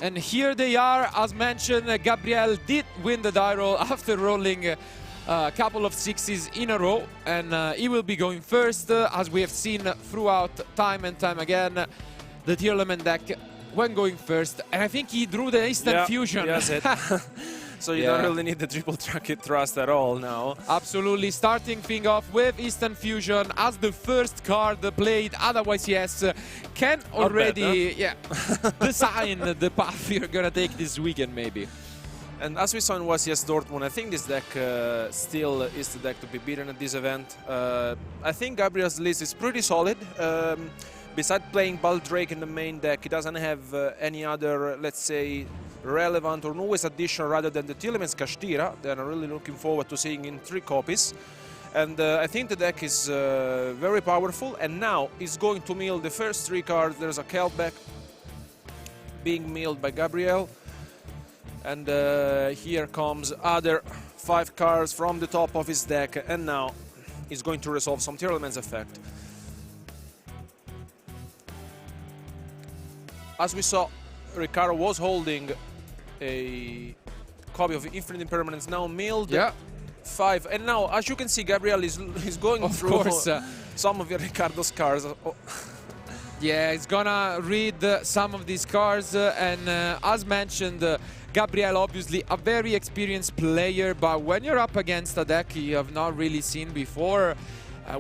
And here they are, as mentioned, Gabriel did win the die roll after rolling a couple of sixes in a row, and he will be going first, as we have seen throughout time and time again. The tier element deck when going first, and I think he drew the instant fusion. Yes, so you don't really need the triple tracket thrust at all now. Absolutely, starting thing off with instant fusion as the first card played at a YCS can already design the path you're gonna take this weekend maybe. And as we saw in YCS Dortmund, I think this deck still is the deck to be beaten at this event. I think Gabriel's list is pretty solid. Besides playing Baldrake in the main deck, he doesn't have any other, let's say, relevant or newest addition rather than the Tillemans Kashtira that I'm really looking forward to seeing in 3 copies. And I think the deck is very powerful, and now he's going to mill the first 3 cards. There's a Kelbeck being milled by Gabriel, and here comes other 5 cards from the top of his deck, and now he's going to resolve some tier elements effect. As we saw, Riccardo was holding a copy of Infinite Impermanence, now milled 5. And now, as you can see, Gabriel is going through some of Riccardo's cards. Yeah, he's gonna read some of these cards, and as mentioned, Gabriel obviously a very experienced player, but when you're up against a deck you have not really seen before,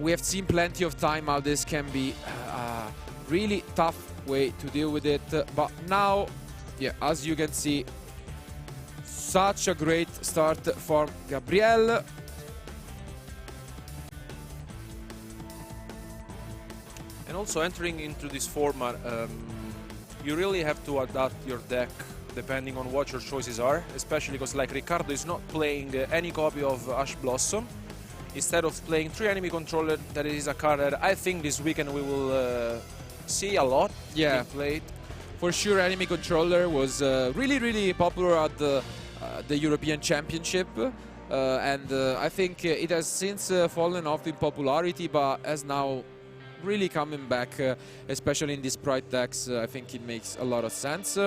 we have seen plenty of time how this can be a really tough way to deal with it. But now, as you can see, such a great start for Gabriel. And also entering into this format, you really have to adapt your deck depending on what your choices are, especially because like Riccardo is not playing any copy of Ash Blossom. Instead of playing 3 enemy controller, that is a card that I think this weekend we will see a lot being played. For sure, enemy controller was really popular at the European Championship, and I think it has since fallen off in popularity, but has now really coming back, especially in these Sprite decks. I think it makes a lot of sense.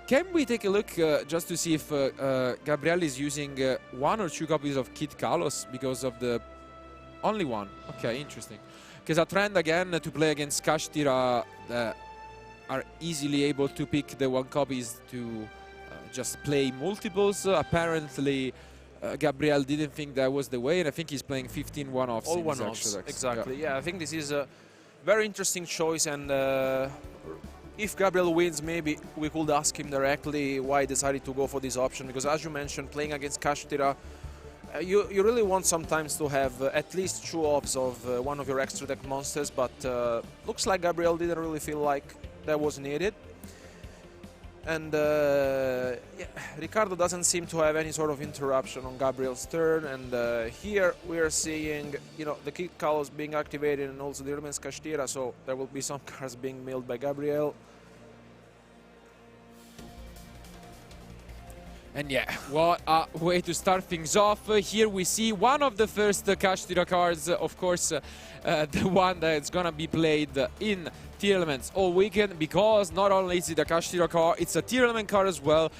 Can we take a look just to see if Gabriel is using 1 or 2 copies of Kid Kalos because of the only one? Okay, interesting. Because a trend again to play against Kashtira are easily able to pick the 1 copies to just play multiples. Apparently, Gabriel didn't think that was the way, and I think he's playing 15 one-offs. All one-offs, exactly. Yeah, I think this is a very interesting choice, and if Gabriel wins, maybe we could ask him directly why he decided to go for this option, because as you mentioned, playing against Kashtira, you really want sometimes to have at least 2 ops of one of your extra deck monsters, but looks like Gabriel didn't really feel like that was needed. And Riccardo doesn't seem to have any sort of interruption on Gabriel's turn, and here we are seeing, the Kid Kalos being activated and also the Tillemans Kashtira, so there will be some cards being milled by Gabriel. And what a way to start things off. Here we see one of the first Kashtira cards, of course, the one that's gonna be played in tier elements all weekend, because not only is it a Kashtira card, it's a tier element card as well.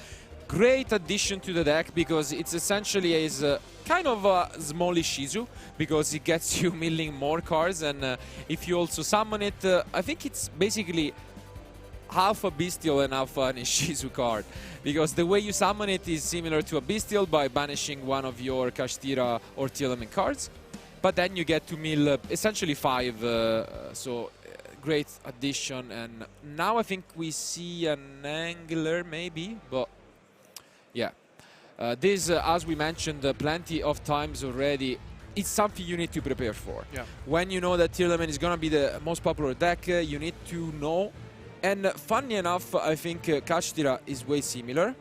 Great addition to the deck, because it's essentially is kind of a smallish Shizu, because it gets you milling more cards, and if you also summon it, I think it's basically half a Bestial and half an Ishizu card, because the way you summon it is similar to a Bestial by banishing one of your Kashtira or tier element cards, but then you get to mill essentially 5, so great addition. And now I think we see an Angler maybe, but this, as we mentioned plenty of times already, it's something you need to prepare for. When you know that tier element is gonna be the most popular deck, you need to know. And funny enough, I think Kashtira is way similar,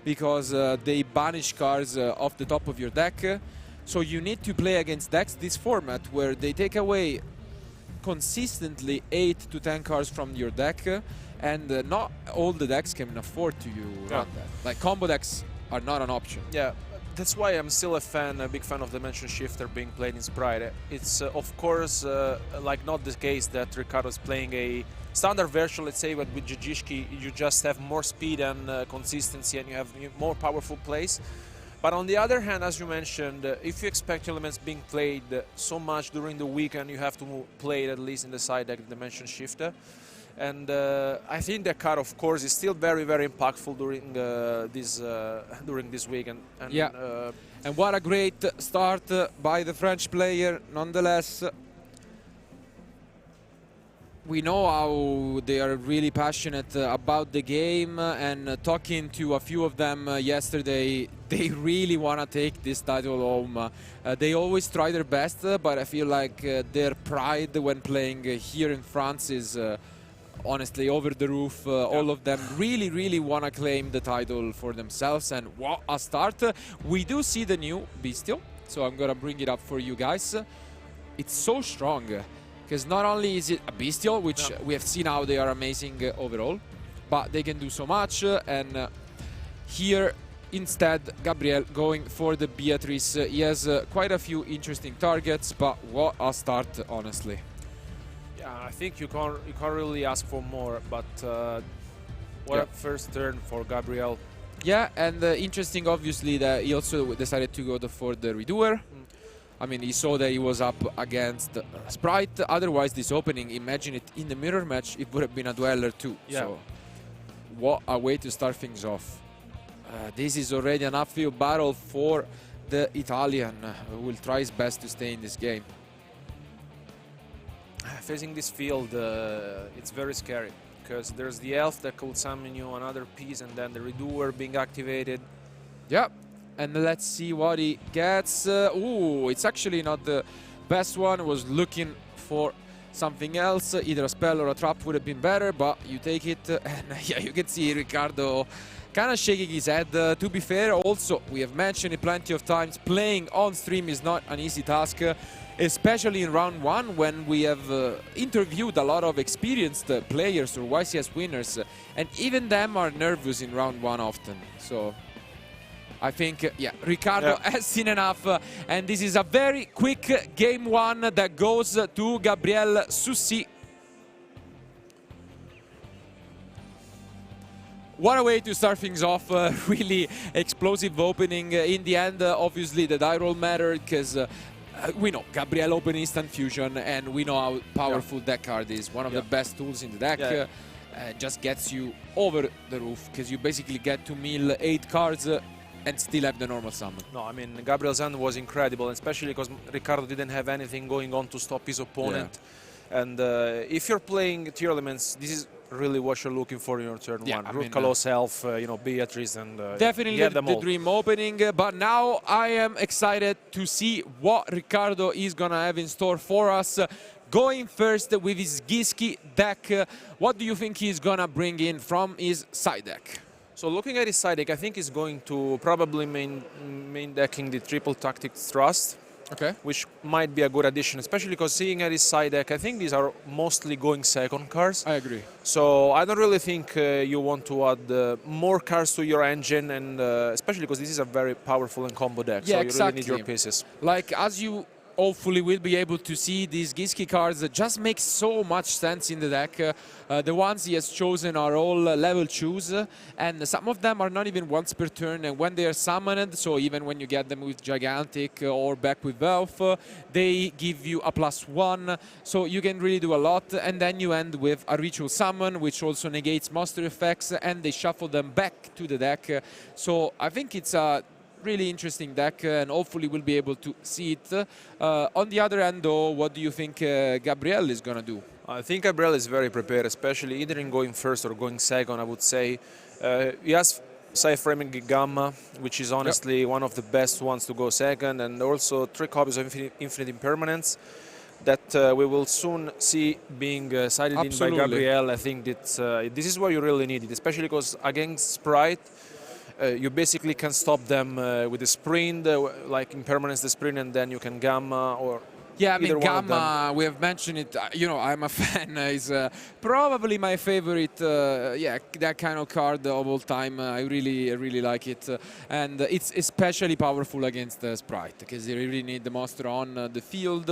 because they banish cards off the top of your deck. So you need to play against decks this format where they take away consistently 8 to 10 cards from your deck, and not all the decks can afford to run that. Like combo decks are not an option. Yeah, That's why I'm still a big fan of Dimension Shifter being played in Sprite. It's of course like not the case that Riccardo is playing a standard version, let's say, but with Jajishki you just have more speed and consistency and you have more powerful plays. But on the other hand, as you mentioned, if you expect elements being played so much during the weekend, you have to play it at least in the side deck Dimension Shifter. And I think the card, of course, is still very, very impactful during this weekend. And, yeah, and what a great start by the French player. Nonetheless, we know how they are really passionate about the game, and talking to a few of them yesterday, they really want to take this title home. They always try their best, but I feel like their pride when playing here in France is honestly over the roof. All of them really, really want to claim the title for themselves, and what a start. We do see the new Bestial, so I'm gonna bring it up for you guys. It's so strong, because not only is it a Bestial, which we have seen how they are amazing overall, but they can do so much, and here instead Gabriel going for the Beatrice. He has quite a few interesting targets, but what a start, honestly. I think you can't really ask for more, but what a first turn for Gabriel. Yeah, and interesting, obviously, that he also decided to go for the Redoer. I mean, he saw that he was up against Sprite. Otherwise, this opening, imagine it in the mirror match, it would have been a Dweller too. Yeah. So, what a way to start things off. This is already an upfield battle for the Italian, who will try his best to stay in this game. Facing this field, it's very scary, because there's the elf that could summon you another piece, and then the Redoer being activated. Yeah, and let's see what he gets. Ooh, it's actually not the best one. Was looking for something else. Either a spell or a trap would have been better, but you take it. And yeah, you can see Riccardo kind of shaking his head. To be fair, also, we have mentioned it plenty of times, playing on stream is not an easy task. Especially in round one, when we have interviewed a lot of experienced players or YCS winners, and even them are nervous in round one often. So I think, yeah, Riccardo has seen enough, and this is a very quick game one that goes to Gabriel Soucy. What a way to start things off, really explosive opening. In the end, obviously, the die roll mattered, because we know Gabriel open instant fusion, and we know how powerful that card is. One of the best tools in the deck. Just gets you over the roof, because you basically get to mill 8 cards and still have the normal summon. No, I mean, Gabriel's hand was incredible, especially because Riccardo didn't have anything going on to stop his opponent. And if you're playing tier elements, this is really what you're looking for in your turn one. Root Kalos, Elf, you know, Beatrice, and definitely the dream opening. But now I am excited to see what Riccardo is gonna have in store for us. Going first with his Giski deck, what do you think he's gonna bring in from his side deck? So looking at his side deck, I think he's going to probably main decking the triple Tactics Thrust. Okay. Which might be a good addition, especially because seeing at his side deck, I think these are mostly going second cards. I agree. So I don't really think you want to add more cards to your engine, and especially because this is a very powerful and combo deck, so you really need your pieces. Like, as you hopefully will be able to see, these Giski cards just make so much sense in the deck. The ones he has chosen are all level 2s, and some of them are not even once per turn, and when they are summoned, so even when you get them with Gigantic or back with Elf, they give you a +1, so you can really do a lot. And then you end with a Ritual Summon, which also negates monster effects, and they shuffle them back to the deck. So I think it's a really interesting deck, and hopefully we'll be able to see it. On the other end, though, what do you think Gabriel is gonna do? I think Gabriel is very prepared, especially either in going first or going second, I would say. He has Side-Framing Gamma, which is honestly one of the best ones to go second, and also 3 copies of Infinite Impermanence that we will soon see being sided in by Gabriel. I think that this is what you really need it, especially because against Sprite, you basically can stop them with the sprint, like Impermanence the sprint, and then you can Gamma, or Yeah, I mean, either one of them. Gamma, we have mentioned it, you know, I'm a fan. Is probably my favorite, yeah, that kind of card of all time. I really like it. And it's especially powerful against the Sprite, because you really need the monster on the field.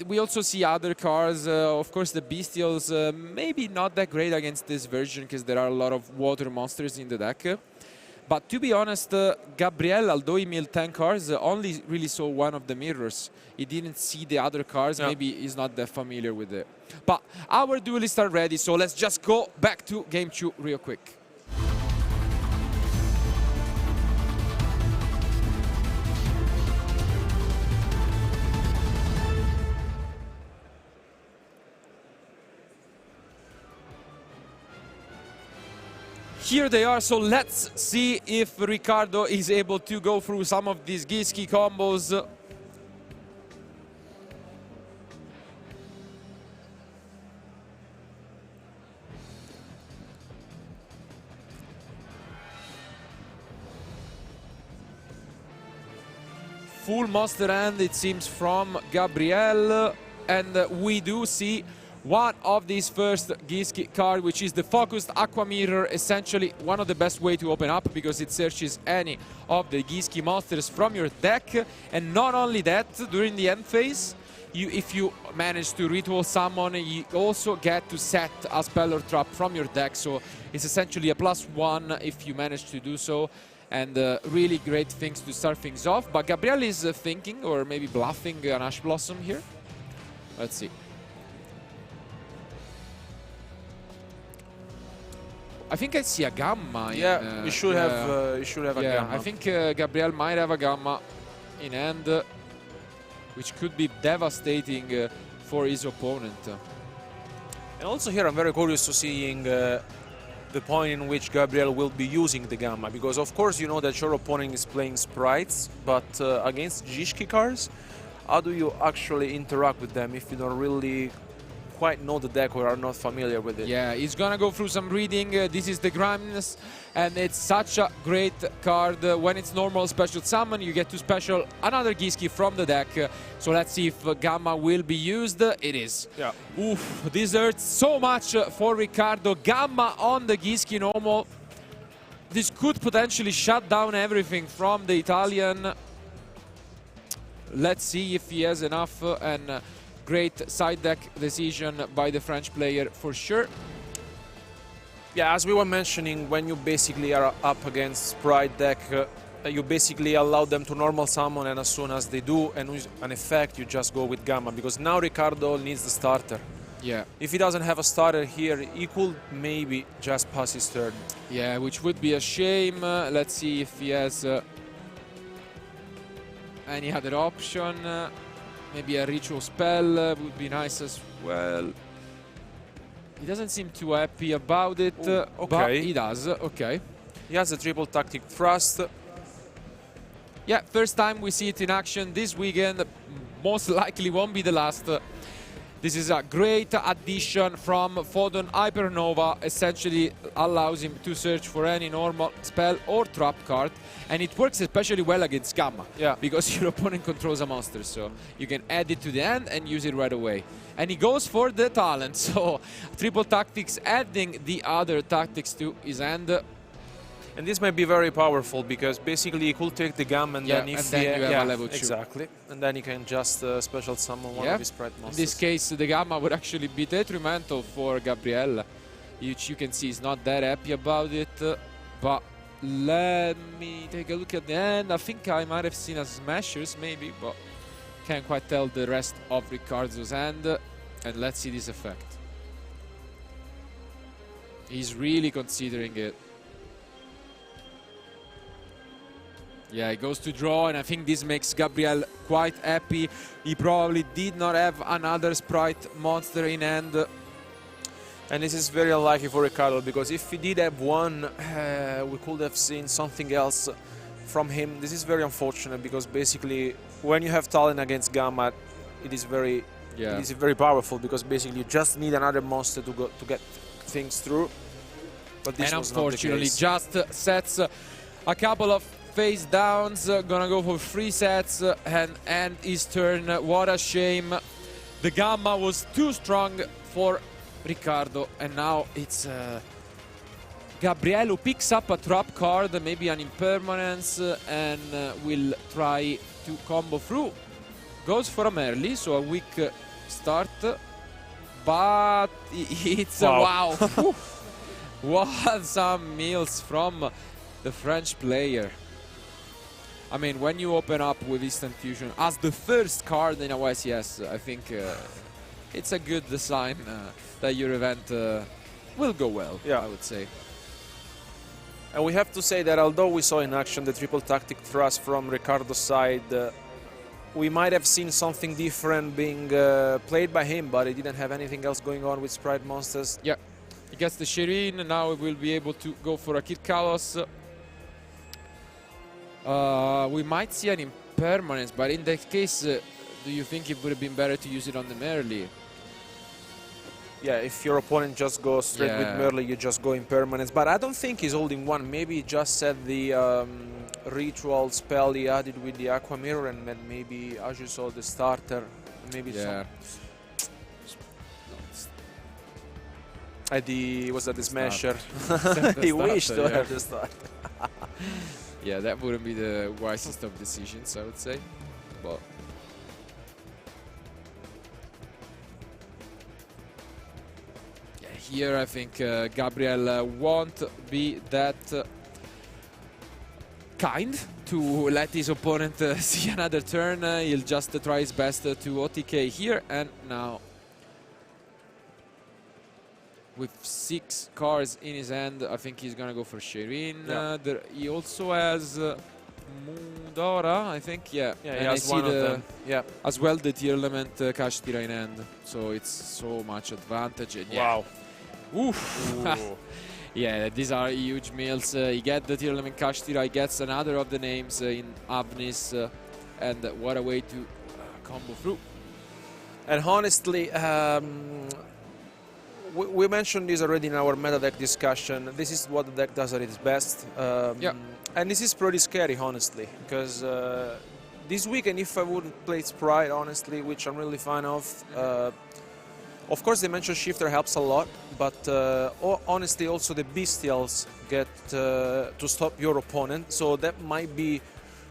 We also see other cards, of course, the Bestials, maybe not that great against this version, because there are a lot of water monsters in the deck. But to be honest, Gabriel, although he milled 10 cards, only really saw one of the mirrors. He didn't see the other cards. Yeah. Maybe he's not that familiar with it. But our duelists are ready, so let's just go back to game 2 real quick. Here they are, so let's see if Riccardo is able to go through some of these Giski combos. Full monster hand, it seems, from Gabriel, and we do see one of these first Giski card, which is the focused Aqua Mirror, essentially one of the best way to open up, because it searches any of the Giski monsters from your deck. And not only that, during the end phase, if you manage to ritual summon, you also get to set a spell or trap from your deck, so it's essentially a +1 if you manage to do so. And really great things to start things off. But Gabriel is thinking, or maybe bluffing, an Ash Blossom here. Let's see. I think I see a Gamma. Yeah, you should have. You should have a Gamma. I think Gabriel might have a Gamma in hand, which could be devastating for his opponent. And also here, I'm very curious to seeing the point in which Gabriel will be using the Gamma, because of course you know that your opponent is playing sprites, but against Giski cards, how do you actually interact with them if you don't really quite know the deck or are not familiar with it? Yeah, he's gonna go through some reading. This is the Griminess, and it's such a great card. When it's normal special summon, you get to special another Giski from the deck. So let's see if Gamma will be used. It is. Yeah. Oof, this hurts so much for Riccardo. Gamma on the Giski normal. This could potentially shut down everything from the Italian. Let's see if he has enough, and great side deck decision by the French player for sure. Yeah, as we were mentioning, when you basically are up against Sprite deck, you basically allow them to normal summon, and as soon as they do and use an effect, you just go with Gamma, because now Riccardo needs the starter. Yeah. If he doesn't have a starter here, he could maybe just pass his turn. Yeah, which would be a shame. Let's see if he has any other option. Maybe a ritual spell would be nice as well. He doesn't seem too happy about it, okay. But he does. Okay. He has a triple tactic thrust. Yeah, first time we see it in action this weekend. Most likely won't be the last. This is a great addition from Photon Hypernova. Essentially allows him to search for any normal spell or trap card. And it works especially well against Gamma. Yeah. Because your opponent controls a monster. So you can add it to the hand and use it right away. And he goes for the talent. So triple tactics, adding the other tactics to his hand. And this might be very powerful, because basically he could take the Gamma, and then if you have a level 2. Exactly. And then he can just special summon one of his Sprite monsters. In this case, the Gamma would actually be detrimental for Gabriel, which you can see is not that happy about it. But let me take a look at the end. I think I might have seen a Smashers, maybe, but can't quite tell the rest of Riccardo's hand. And let's see this effect. He's really considering it. Yeah, he goes to draw, and I think this makes Gabriel quite happy. He probably did not have another Sprite monster in hand. And this is very unlucky for Riccardo, because if he did have one, we could have seen something else from him. This is very unfortunate, because basically when you have talent against Gamma, it is very powerful, because basically you just need another monster to get things through. But this and was unfortunately not the case. just sets a couple of face downs, gonna go for 3 sets and end his turn. What a shame. The Gamma was too strong for Riccardo, and now it's Gabriel who picks up a trap card, maybe an impermanence, and will try to combo through. Goes for a Merly, so a weak start, but it's wow. What some meals from the French player. I mean, when you open up with Instant Fusion as the first card in a YCS, I think it's a good sign that your event will go well, I would say. And we have to say that although we saw in action the triple tactic thrust from Riccardo's side, we might have seen something different being played by him, but he didn't have anything else going on with Sprite Monsters. Yeah, he gets the Shirin, now he will be able to go for a Kid Kalos. We might see an impermanence, but in that case, do you think it would have been better to use it on the Merly? Yeah, if your opponent just goes straight with Merly, you just go impermanence. But I don't think he's holding one. Maybe he just said the ritual spell he added with the Aqua Mirror, and then maybe, as you saw, the starter. Maybe was that the Smasher? He wished to have the starter. Yeah, that wouldn't be the wisest of decisions, I would say. But yeah, here I think Gabriel won't be that kind to let his opponent see another turn. He'll just try his best to OTK here, and now with 6 cards in his hand, I think he's gonna go for Shirin. He also has Mudora, I think, he has one of them. As well the tier element Kashtira in hand, so it's so much advantage. And wow. Oof. Yeah, these are huge meals. He gets the tier element Kashtira, he gets another of the names in Avnis, and what a way to combo through. And honestly, we mentioned this already in our meta deck discussion. This is what the deck does at its best. And this is pretty scary, honestly, because this weekend, if I wouldn't play Sprite, honestly, which I'm really fan of course, Dimension Shifter helps a lot, but honestly, also the Bestials get to stop your opponent, so that might be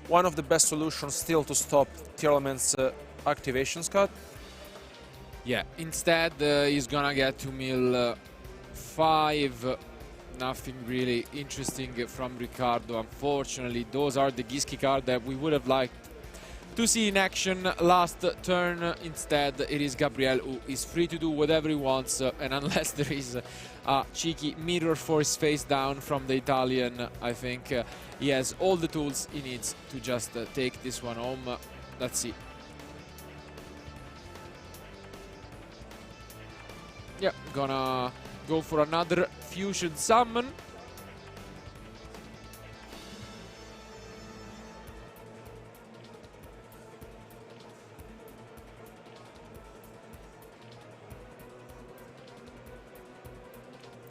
one of the best solutions still to stop Tier Element's activation cut. Yeah, instead he's gonna get to mill 5. Nothing really interesting from Riccardo, unfortunately. Those are the Giski cards that we would have liked to see in action last turn. Instead, it is Gabriel who is free to do whatever he wants, and unless there is a cheeky mirror force face down from the Italian, I think he has all the tools he needs to just take this one home. Let's see. Yeah, gonna go for another fusion summon.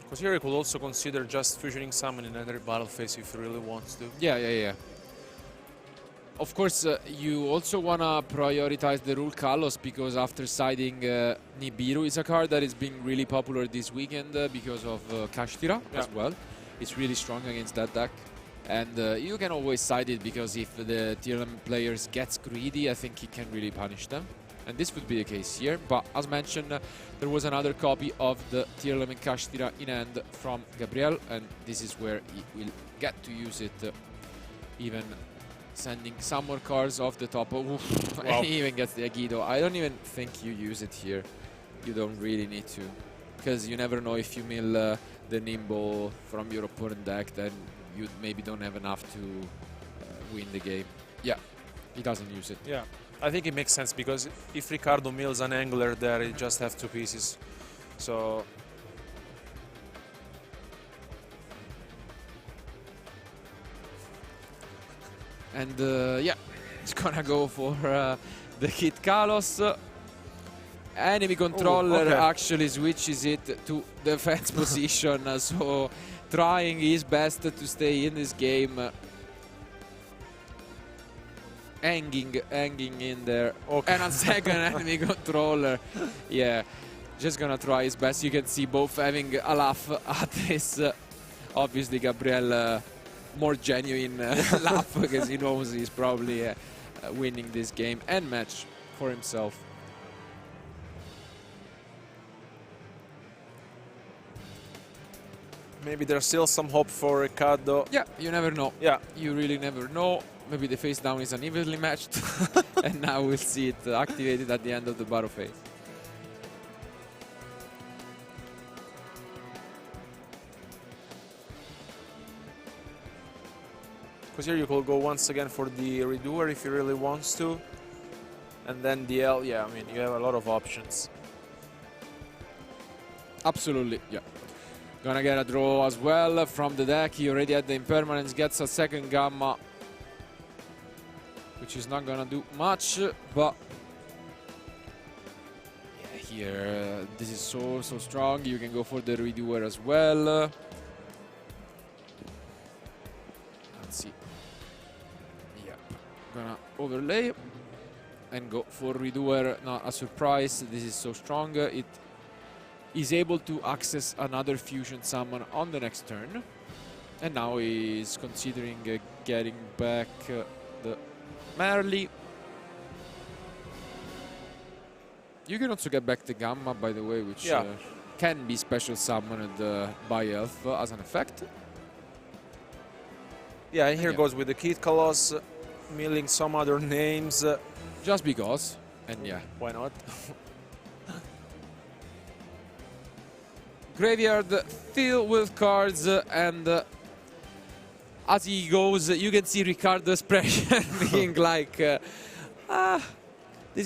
Because here he could also consider just fusioning summon in another battle phase if he really wants to. Yeah. Of course, you also want to prioritize the rule Kalos, because after siding Nibiru is a card that is being really popular this weekend because of Kashtira as well. It's really strong against that deck. And you can always side it, because if the tier 11 players gets greedy, I think he can really punish them. And this would be the case here. But as mentioned, there was another copy of the tier 11 Kashtira in hand from Gabriel, and this is where he will get to use it, even sending some more cards off the top. Wow. And he even gets the Agido. I don't even think you use it here. You don't really need to, because you never know if you mill the Nimble from your opponent deck, then you maybe don't have enough to win the game. Yeah, he doesn't use it. Yeah, I think it makes sense, because if Riccardo mills an Angler there, he just have 2 pieces. So and yeah, he's gonna go for the Kid Kalos. Enemy controller actually switches it to defense position, so trying his best to stay in this game. hanging in there. Okay. And a second enemy controller. Yeah, just gonna try his best. You can see both having a laugh at this. Obviously, Gabriel more genuine laugh because he knows he's probably winning this game and match for himself. Maybe there's still some hope for Riccardo. Yeah, you never know. Yeah. You really never know. Maybe the face down is unevenly matched. And now we'll see it activated at the end of the battle phase. Because here you could go once again for the redoer if he really wants to. And then the L, yeah, I mean, you have a lot of options. Absolutely, yeah. Gonna get a draw as well from the deck. He already had the impermanence, gets a second gamma, which is not gonna do much, but yeah, here this is so strong. You can go for the redoer as well. Let's see. Yeah, gonna overlay and go for redoer. Not a surprise. This is so strong. It is able to access another fusion summon on the next turn, and now he's considering getting back the Merly. You can also get back the Gamma, by the way, which can be special summoned by Elf as an effect. Yeah, and here goes with the Kid Colossus, milling some other names. Just because, and yeah. Why not? Graveyard filled with cards, and as he goes, you can see Riccardo's expression being like, this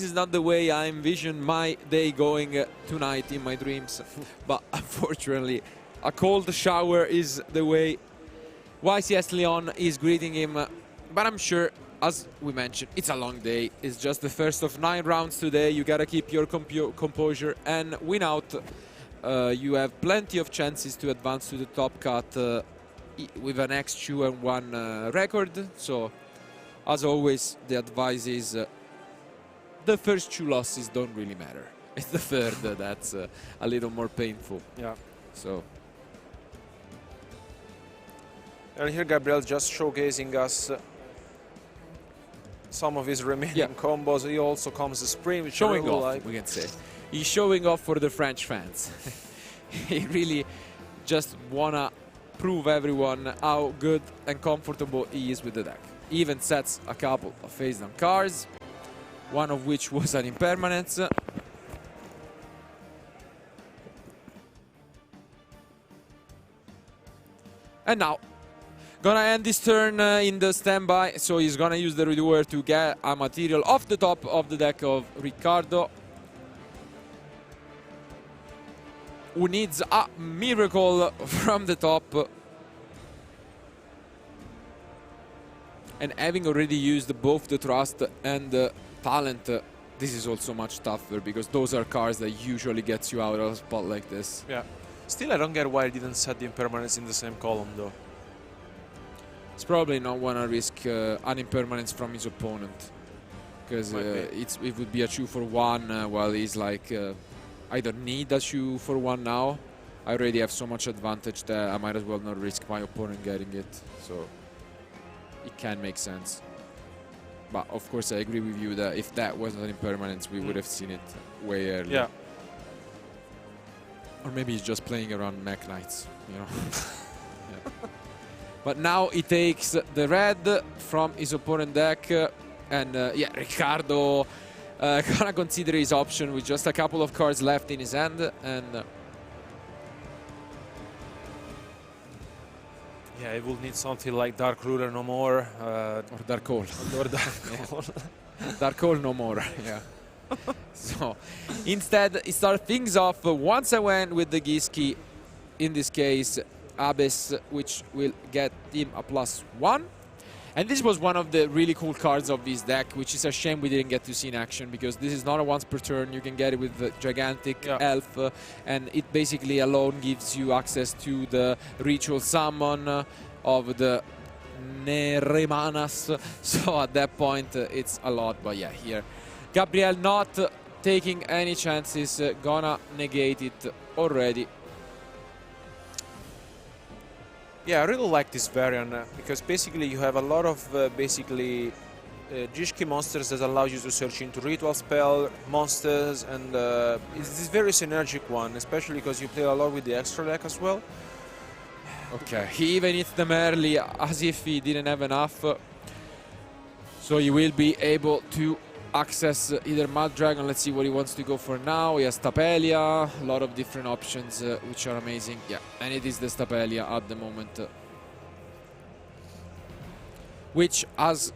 is not the way I envision my day going tonight in my dreams. But unfortunately, a cold shower is the way YCS Lyon is greeting him. But I'm sure, as we mentioned, it's a long day. It's just the first of 9 rounds today. You gotta keep your composure and win out. You have plenty of chances to advance to the top cut with an X2-1 record. So, as always, the advice is the first 2 losses don't really matter. It's the third that's a little more painful. Yeah. So. And here Gabriel just showcasing us some of his remaining combos. He also comes the sprint, which showing I really off, like. we can say. He's showing off for the French fans. He really just wanna prove everyone how good and comfortable he is with the deck. He even sets a couple of face down cards, one of which was an impermanence. And now, gonna end this turn in the standby, so he's gonna use the redoer to get a material off the top of the deck of Riccardo, who needs a miracle from the top. And having already used both the trust and the talent, this is also much tougher, because those are cards that usually gets you out of a spot like this. Yeah. Still, I don't get why I didn't set the impermanence in the same column, though. It's probably not want to risk an impermanence from his opponent, because it would be a 2-for-1 while he's like, I don't need a 2-for-1 now. I already have so much advantage that I might as well not risk my opponent getting it. So it can make sense. But of course, I agree with you that if that wasn't an impermanence, we would have seen it way earlier. Yeah. Or maybe he's just playing around Mech Knights, you know. Yeah. But now he takes the red from his opponent deck, and yeah, Riccardo gonna consider his option with just a couple of cards left in his hand, and yeah, it will need something like Dark Ruler no more, or Dark Hole. or Dark Hole. Dark Hole no more. Yeah. So instead, he starts things off once I went with the Giski, in this case Abyss, which will get him a +1. And this was one of the really cool cards of this deck, which is a shame we didn't get to see in action, because this is not a once per turn. You can get it with the Gigantic Elf, and it basically alone gives you access to the Ritual Summon of the ne remanas. So at that point, it's a lot. But yeah, here, Gabriel not taking any chances, gonna negate it already. Yeah, I really like this variant because basically you have a lot of Jishki monsters that allow you to search into ritual spell monsters, and it's this very synergic one, especially because you play a lot with the extra deck as well. Okay, he even hits them early as if he didn't have enough. So he will be able to access either Mad Dragon. Let's see what he wants to go for now. He has Tapelia, a lot of different options which are amazing. Yeah, and it is the Tapelia at the moment. Which, as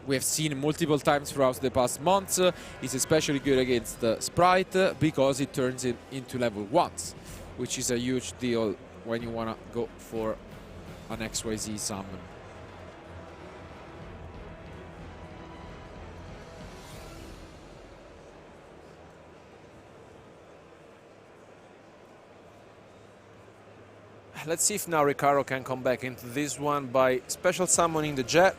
we have seen multiple times throughout the past months, is especially good against the Sprite because it turns it into level 1s, which is a huge deal when you want to go for an XYZ summon. Let's see if now Riccardo can come back into this one by special summoning the Jet.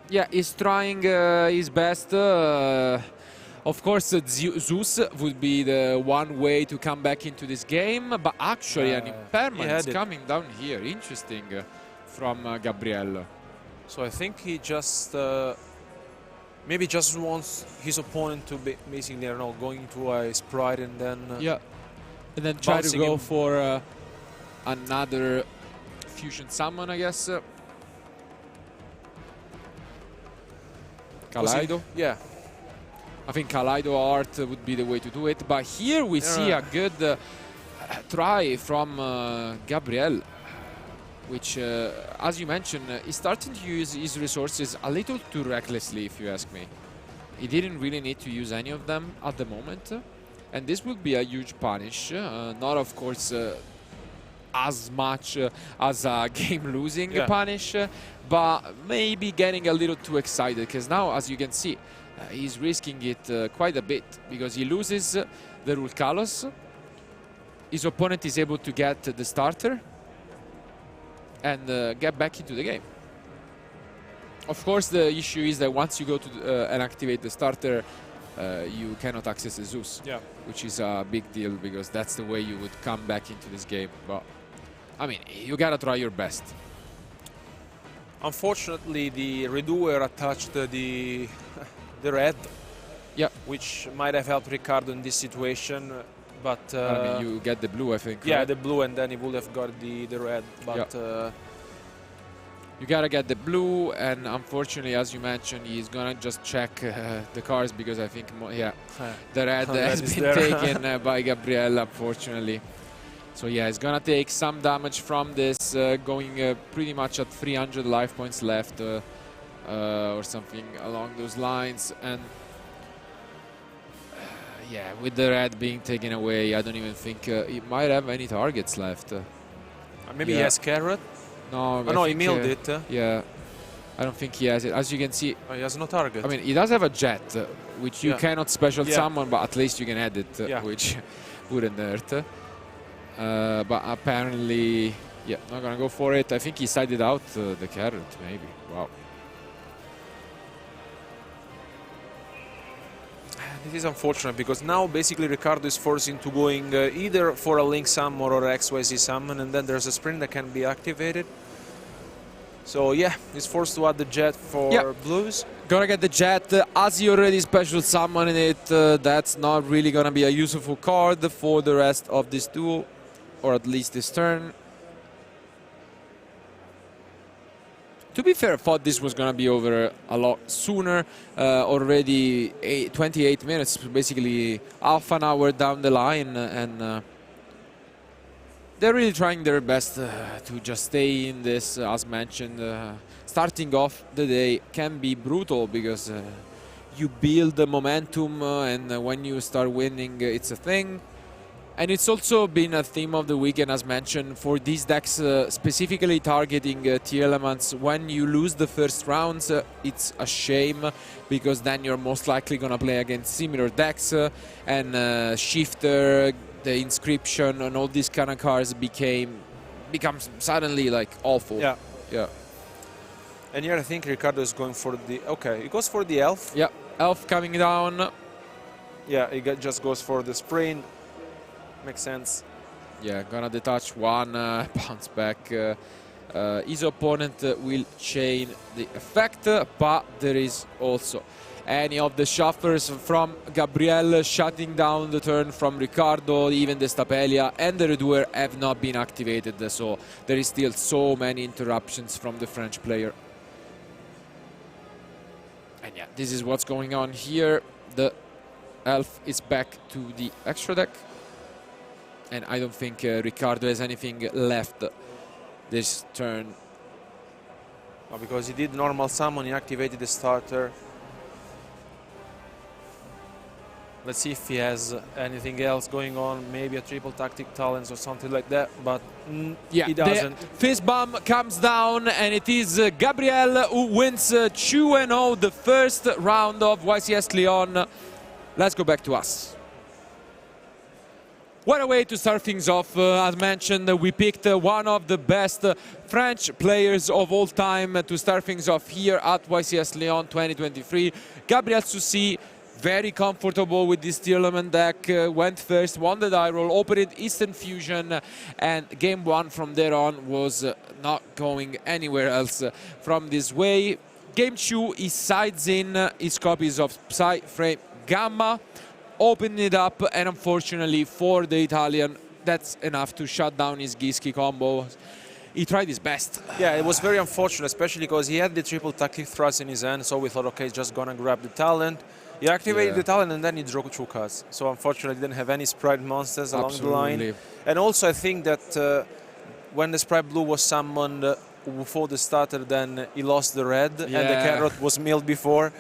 Yeah, he's trying his best. Of course, Zeus would be the one way to come back into this game, but actually an impairment is coming down here. Interesting from Gabriel. So I think he just maybe just wants his opponent to be basically, I don't know, going to a Sprite and then yeah, and then try to go for another fusion summon, I guess. Kaleido? Yeah. I think Kaleido Art would be the way to do it. But here we see a good try from Gabriel, which, as you mentioned, is starting to use his resources a little too recklessly, if you ask me. He didn't really need to use any of them at the moment. And this would be a huge punish. Not, of course, as much as a game-losing punish, but maybe getting a little too excited, because now, as you can see, he's risking it quite a bit, because he loses the Rule Kalos. His opponent is able to get the starter and get back into the game. Of course, the issue is that once you go to and activate the starter, you cannot access the Zeus, which is a big deal, because that's the way you would come back into this game. But I mean, you gotta try your best. Unfortunately, the Redoer attached the red, which might have helped Riccardo in this situation. But I mean, you get the blue, I think. Yeah, right? the blue, and then he would have got the red. But you gotta get the blue, and unfortunately, as you mentioned, he's gonna just check the cards, because I think, the red has been taken by Gabriel, unfortunately. So yeah, he's gonna take some damage from this, going pretty much at 300 life points left, or something along those lines. And yeah, with the red being taken away, I don't even think he might have any targets left. Maybe he has Carrot? No, no, he milled it. Yeah, I don't think he has it. As you can see, he has no target. I mean, he does have a Jet, which you cannot special summon, but at least you can add it, which wouldn't hurt. But apparently, not gonna go for it. I think he sided out the Carrot, maybe. Wow. It is unfortunate, because now basically Riccardo is forced into going either for a Link summon or XYZ summon, and then there's a sprint that can be activated. So yeah, he's forced to add the Jet for blues. Gonna get the Jet. As he already special summoned it, that's not really gonna be a useful card for the rest of this duel, or at least this turn. To be fair, I thought this was going to be over a lot sooner. Already 28 minutes, basically half an hour down the line, and they're really trying their best to just stay in this. As mentioned, starting off the day can be brutal, because you build the momentum, and when you start winning, it's a thing. And it's also been a theme of the weekend, as mentioned, for these decks, specifically targeting tier elements. When you lose the first rounds, it's a shame, because then you're most likely going to play against similar decks, and Shifter, the Inscription, and all these kind of cards becomes suddenly like awful. Yeah. And here I think Riccardo is going for the... Okay, he goes for the elf. Yeah, elf coming down. Yeah, he just goes for the sprint. Makes sense. Yeah, gonna detach one, bounce back. His opponent will chain the effect, but there is also any of the shufflers from Gabriel shutting down the turn from Riccardo, even the Stapelia and the Redoer have not been activated, so there is still so many interruptions from the French player. And yeah, this is what's going on here. The elf is back to the extra deck, and I don't think Riccardo has anything left this turn. Oh, because he did normal summon, he activated the starter. Let's see if he has anything else going on, maybe a triple tactic talents or something like that, but yeah, he doesn't. The fist bomb comes down, and it is Gabriel who wins 2-0 the first round of YCS Lyon. Let's go back to us. What a way to start things off. As mentioned, we picked one of the best French players of all time to start things off here at YCS Lyon 2023. Gabriel Soucy, very comfortable with this tournament deck, went first, won the die roll, opened Instant Fusion, and game one from there on was not going anywhere else from this way. Game two, he sides in his copies of Psy Frame Gamma, opened it up, and unfortunately for the Italian, that's enough to shut down his Giski combo. He tried his best. Yeah, it was very unfortunate, especially because he had the triple tactic thrust in his hand, so we thought, okay, he's just gonna grab the talent. He activated the talent and then he drew 2 cards. So unfortunately, he didn't have any Sprite monsters along the line. And also, I think that when the Sprite Blue was summoned before the starter, then he lost the red, and the carrot was milled before.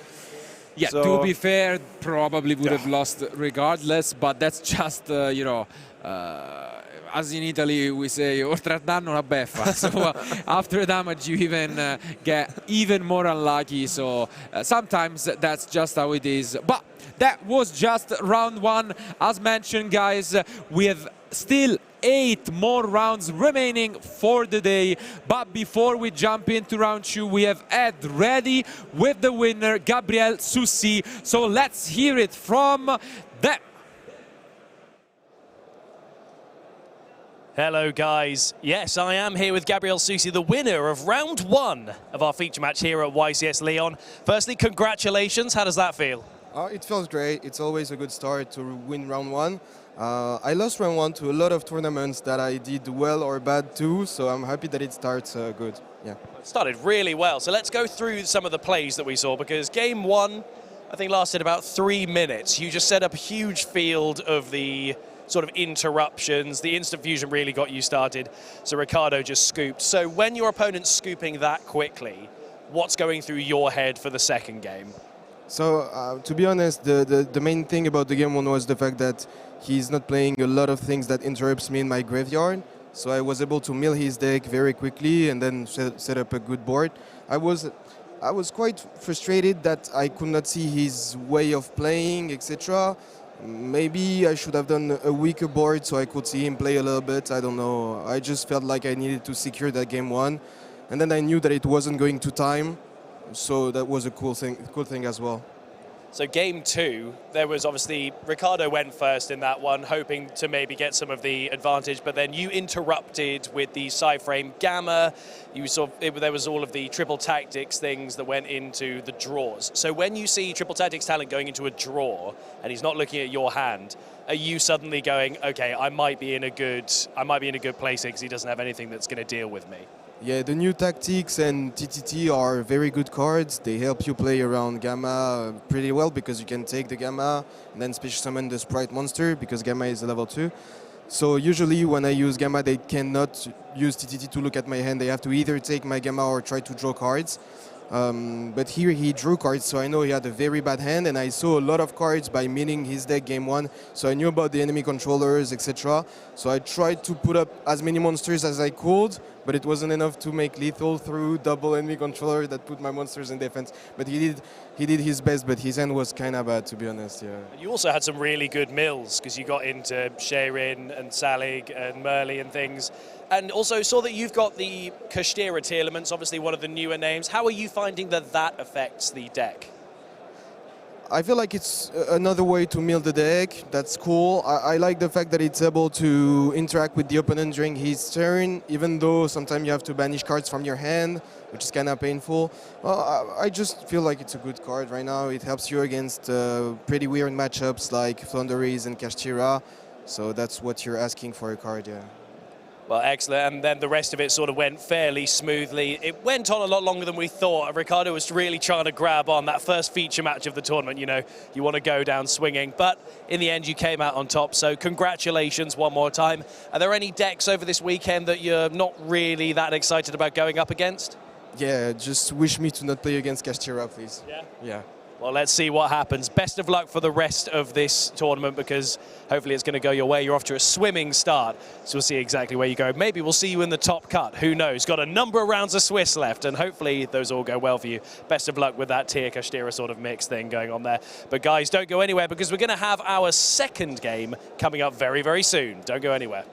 Yeah, so, to be fair, probably would have lost regardless, but that's just, you know, as in Italy we say, oltre al danno la beffa. So after damage you even get even more unlucky. So sometimes that's just how it is. But that was just round one. As mentioned, guys, we have still 8 more rounds remaining for the day. But before we jump into round 2, we have Ed ready with the winner, Gabriel Soucy. So let's hear it from them. Hello guys, yes I am here with Gabriel Soucy, the winner of round 1 of our feature match here at YCS Lyon. Firstly, congratulations, how does that feel? It feels great, it's always a good start to win round 1. I lost round 1 to a lot of tournaments that I did well or bad too, so I'm happy that it starts good. Yeah. It started really well, so let's go through some of the plays that we saw, because game 1 I think lasted about 3 minutes. You just set up a huge field of the sort of interruptions. The instant fusion really got you started, so Riccardo just scooped. So when your opponent's scooping that quickly, what's going through your head for the second game? So to be honest, the main thing about the game 1 was the fact that he's not playing a lot of things that interrupts me in my graveyard, so I was able to mill his deck very quickly and then set up a good board. I was quite frustrated that I could not see his way of playing, etc. Maybe I should have done a weaker board so I could see him play a little bit. I don't know. I just felt like I needed to secure that game 1, and then I knew that it wasn't going to time, so that was a cool thing as well. So game 2, there was obviously Riccardo went first in that one, hoping to maybe get some of the advantage, but then you interrupted with the Psy Frame Gamma. You saw there was all of the triple tactics things that went into the draws. So when you see triple tactics talent going into a draw and he's not looking at your hand, are you suddenly going, okay, I might be in a good place here because he doesn't have anything that's going to deal with me? Yeah, the new tactics and TTT are very good cards. They help you play around Gamma pretty well because you can take the Gamma and then special summon the Sprite monster because Gamma is a level 2. So usually when I use Gamma, they cannot use TTT to look at my hand. They have to either take my Gamma or try to draw cards. But here he drew cards, so I know he had a very bad hand, and I saw a lot of cards by milling his deck game 1, so I knew about the enemy controllers, etc. So I tried to put up as many monsters as I could, but it wasn't enough to make lethal through double enemy controller that put my monsters in defense. But he did his best, but his hand was kind of bad, to be honest, yeah. And you also had some really good mills, because you got into Sherin and Salig and Merli and things. And also saw that you've got the Kashtira tier elements, obviously one of the newer names. How are you finding that that affects the deck? I feel like it's another way to mill the deck. That's cool. I like the fact that it's able to interact with the opponent during his turn, even though sometimes you have to banish cards from your hand, which is kind of painful. Well, I just feel like it's a good card right now. It helps you against pretty weird matchups like Thunderies and Kashtira. So that's what you're asking for a card, yeah. Well, excellent. And then the rest of it sort of went fairly smoothly. It went on a lot longer than we thought. Riccardo was really trying to grab on that first feature match of the tournament. You know, you want to go down swinging. But in the end, you came out on top. So congratulations one more time. Are there any decks over this weekend that you're not really that excited about going up against? Yeah, just wish me to not play against Kashtira, please. Yeah? Yeah. Well, let's see what happens. Best of luck for the rest of this tournament, because hopefully it's going to go your way. You're off to a swimming start, so we'll see exactly where you go. Maybe we'll see you in the top cut. Who knows? Got a number of rounds of Swiss left, and hopefully those all go well for you. Best of luck with that tier Kashtira sort of mix thing going on there. But guys, don't go anywhere, because we're going to have our second game coming up very, very soon. Don't go anywhere.